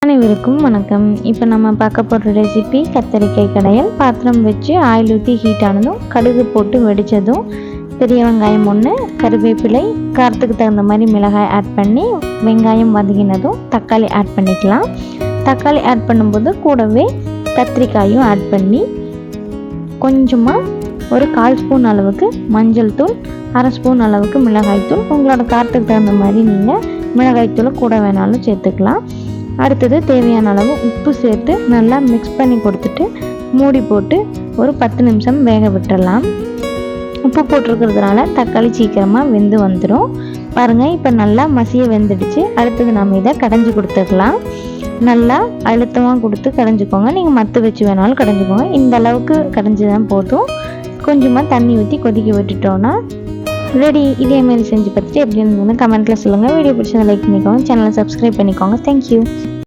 அனைவருக்கும் வணக்கம். இப்போ நம்ம பார்க்க போகிற ரெசிபி கத்தரிக்காய் கடையல். பாத்திரம் வச்சு ஆயில் ஊற்றி ஹீட் ஆனதும் கடுகு போட்டு வெடித்ததும் பெரிய வெங்காயம் 1, கருவேப்பிலை, காரத்துக்கு தகுந்த மாதிரி மிளகாய் ஆட் பண்ணி வெங்காயம் வதங்கினதும் தக்காளி ஆட் பண்ணிக்கலாம். தக்காளி ஆட் பண்ணும்போது கூடவே கத்திரிக்காயும் ஆட் பண்ணி கொஞ்சமாக ஒரு 1/4 ஸ்பூன் அளவுக்கு மஞ்சள் தூள், 1/2 ஸ்பூன் அளவுக்கு மிளகாய் தூள், உங்களோட காரத்துக்கு தகுந்த மாதிரி நீங்கள் மிளகாய் தூளை கூட வேணாலும் சேர்த்துக்கலாம். அடுத்தது தேவையான அளவு உப்பு சேர்த்து நல்லா மிக்ஸ் பண்ணி கொடுத்துட்டு மூடி போட்டு ஒரு 10 நிமிஷம் வேக விட்டுடலாம். உப்பு போட்டிருக்கிறதுனால தக்காளி சீக்கிரமாக வெந்து வந்துடும். பாருங்கள், இப்போ நல்லா மசிய வெந்துடுச்சு. அடுத்தது நம்ம இதை கடைஞ்சி கொடுத்துக்கலாம். நல்லா அழுத்தமாக கொடுத்து கடைஞ்சிக்கோங்க. நீங்கள் மத்து வச்சு வேணாலும் கடைஞ்சிக்கோங்க. இந்த அளவுக்கு கடைஞ்சி தான் போதும். கொஞ்சமாக தண்ணி ஊற்றி கொதிக்க விட்டுட்டோன்னா ரெடி. இதேமாரி செஞ்சு பார்த்துட்டு எப்படி இருந்ததுன்னு கமெண்ட்டில் சொல்லுங்கள். வீடியோ பிடிச்சதை லைக் பண்ணிக்கோங்க. சேனலை சப்ஸ்கிரைப் பண்ணிக்கோங்க. தேங்க்யூ.